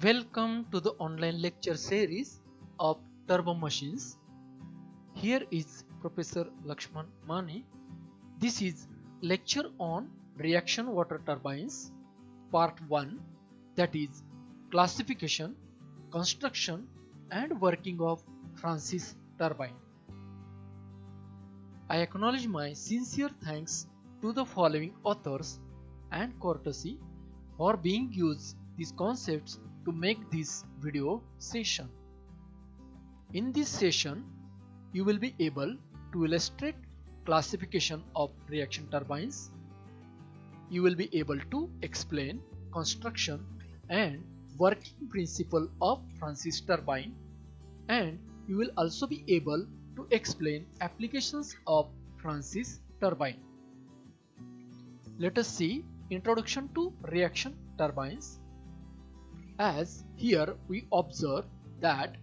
Welcome to the online lecture series of turbo machines. Here is Professor Lakshman Mani. This is lecture on reaction water turbines part 1, that is classification, construction and working of Francis turbine. I acknowledge my sincere thanks to the following authors and courtesy for being used these concepts to make this video session. In this session, you will be able to illustrate classification of reaction turbines. You will be able to explain construction and working principle of Francis turbine, and you will also be able to explain applications of Francis turbine. Let us see introduction to reaction turbines. As here we observe that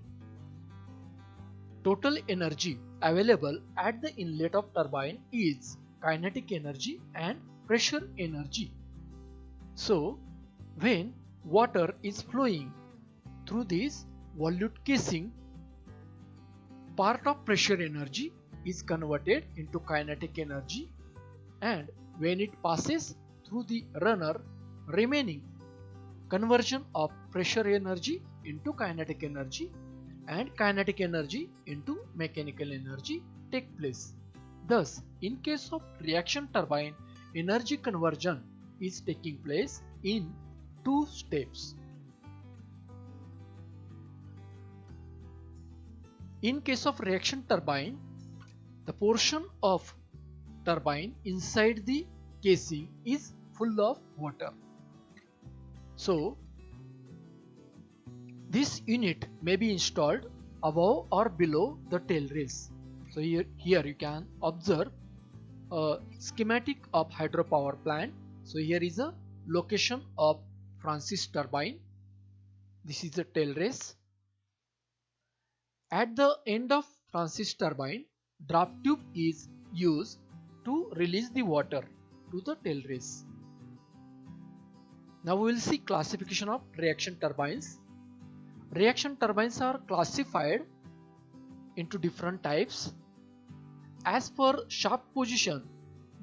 total energy available at the inlet of turbine is kinetic energy and pressure energy. So when water is flowing through this volute casing, part of pressure energy is converted into kinetic energy, and when it passes through the runner, remaining conversion of pressure energy into kinetic energy and kinetic energy into mechanical energy take place. Thus, in case of reaction turbine, energy conversion is taking place in two steps. In case of reaction turbine, the portion of turbine inside the casing is full of water. So this unit may be installed above or below the tail race. So here you can observe a schematic of hydropower plant. So here is a location of Francis turbine. This is the tail race. At the end of Francis turbine, draft tube is used to release the water to the tail race. Now we will see classification of reaction turbines. Reaction turbines are classified into different types. As per shaft position,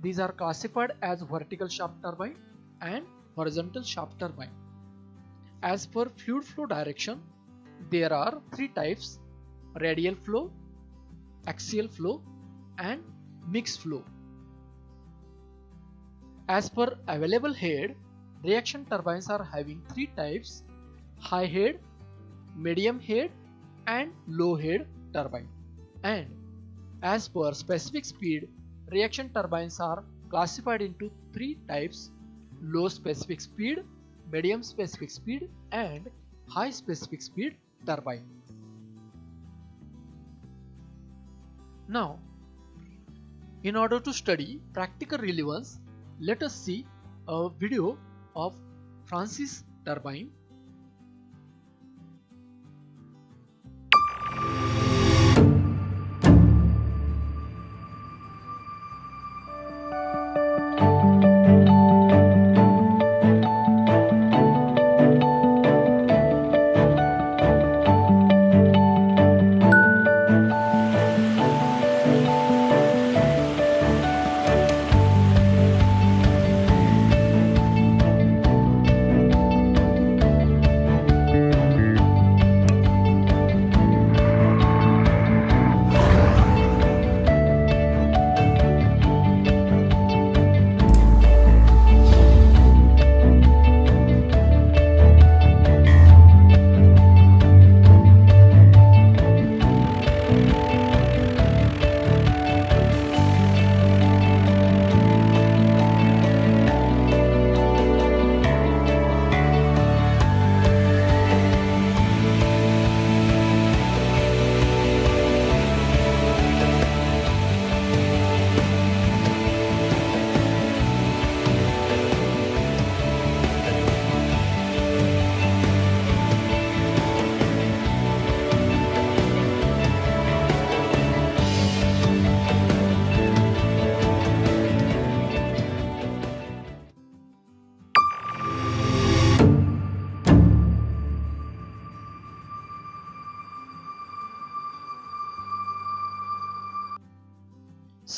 these are classified as vertical shaft turbine and horizontal shaft turbine. As per fluid flow direction, there are three types: radial flow, axial flow and mixed flow. As per available head, reaction turbines are having three types: high head, medium head and low head turbine. And as per specific speed, reaction turbines are classified into three types: low specific speed, medium specific speed and high specific speed turbine. Now, in order to study practical relevance, let us see a video of Francis turbine.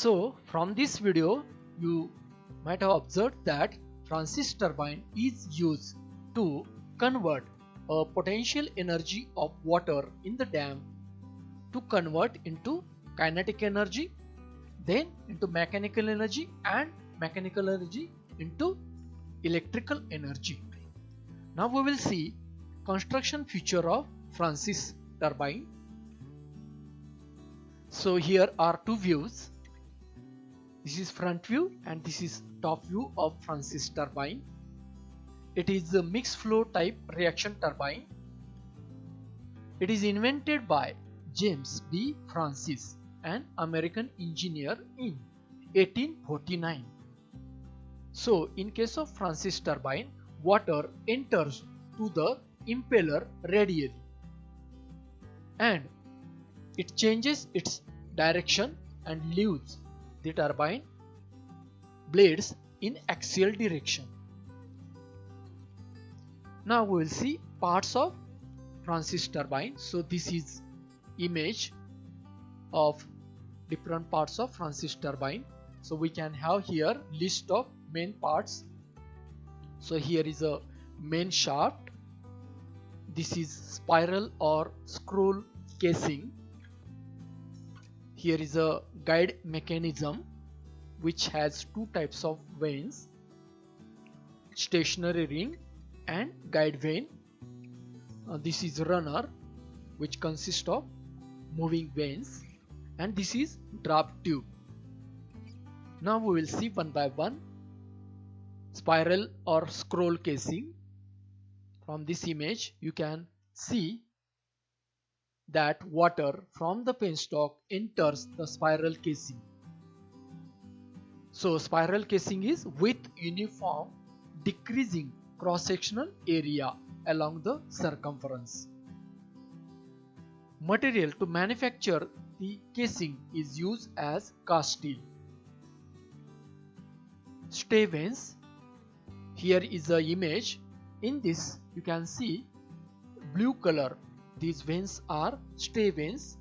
So from this video you might have observed that Francis turbine is used to convert a potential energy of water in the dam to convert into kinetic energy, then into mechanical energy, and mechanical energy into electrical energy. Now we will see construction feature of Francis turbine. So here are two views. This is front view and this is top view of Francis turbine. It is a mixed flow type reaction turbine. It is invented by James B. Francis, an American engineer, in 1849. So in case of Francis turbine, water enters to the impeller radially and it changes its direction and leaves the turbine blades in axial direction. Now we will see parts of Francis turbine. So this is image of different parts of Francis turbine. So we can have here list of main parts. So here is a main shaft. This is spiral or scroll casing. Here is a guide mechanism which has two types of vanes, stationary ring and guide vane. This is runner which consists of moving vanes, and this is draft tube. Now we will see one by one. Spiral or scroll casing. From this image you can see that water from the penstock enters the spiral casing. So spiral casing is with uniform decreasing cross-sectional area along the circumference. Material to manufacture the casing is used as cast steel. Stay vanes. Here is the image. In this you can see blue color. These vanes are stay vanes.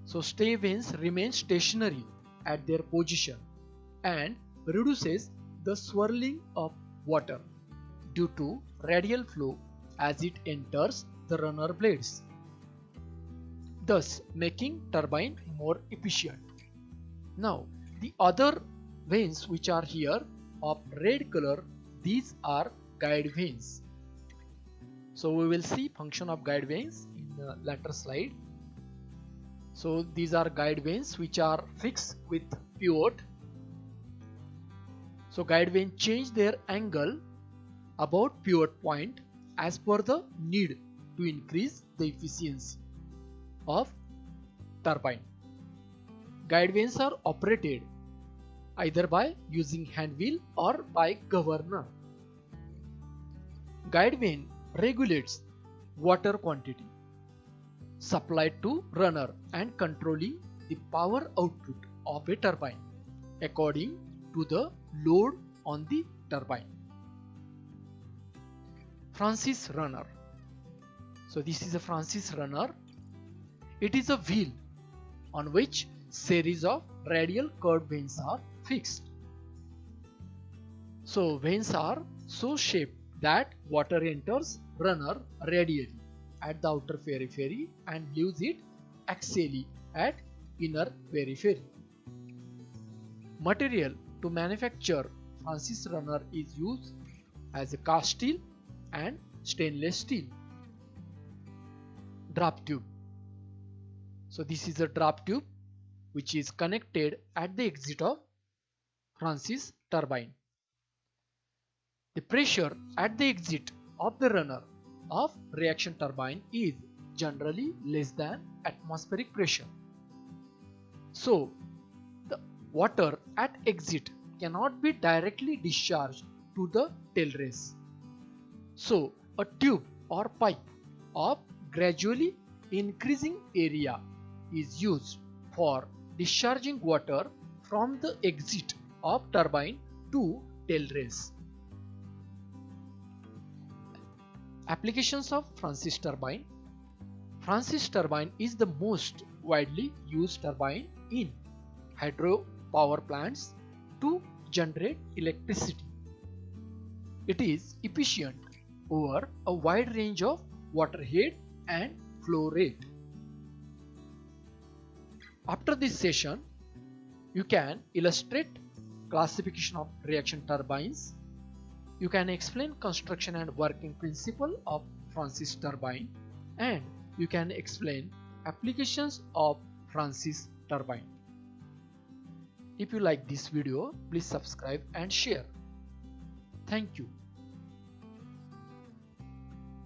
So stay vanes remain stationary at their position and reduces the swirling of water due to radial flow as it enters the runner blades, thus making turbine more efficient. Now the other vanes which are here of red color, these are guide vanes. So we will see function of guide vanes in the later slide. So these are guide vanes which are fixed with pivot. So guide vane change their angle about pivot point as per the need to increase the efficiency of turbine. Guide vanes are operated either by using hand wheel or by governor. Guide vane regulates water quantity supplied to runner and controlling the power output of a turbine according to the load on the turbine. Francis runner. So this is a Francis runner. It is a wheel on which series of radial curved vanes are fixed. So vanes are so shaped that water enters runner radially at the outer periphery and leaves it axially at inner periphery. Material to manufacture Francis runner is used as a cast steel and stainless steel. Draft tube. So this is a draft tube which is connected at the exit of Francis turbine. The pressure at the exit of the runner of reaction turbine is generally less than atmospheric pressure. So the water at exit cannot be directly discharged to the tail race. So a tube or pipe of gradually increasing area is used for discharging water from the exit of turbine to tail race. Applications of Francis turbine. Francis turbine is the most widely used turbine in power plants to generate electricity. It is efficient over a wide range of water head and flow rate. After this session, you can illustrate classification of reaction turbines. You can explain construction and working principle of Francis turbine, and you can explain applications of Francis turbine. If you like this video, please subscribe and share. Thank you.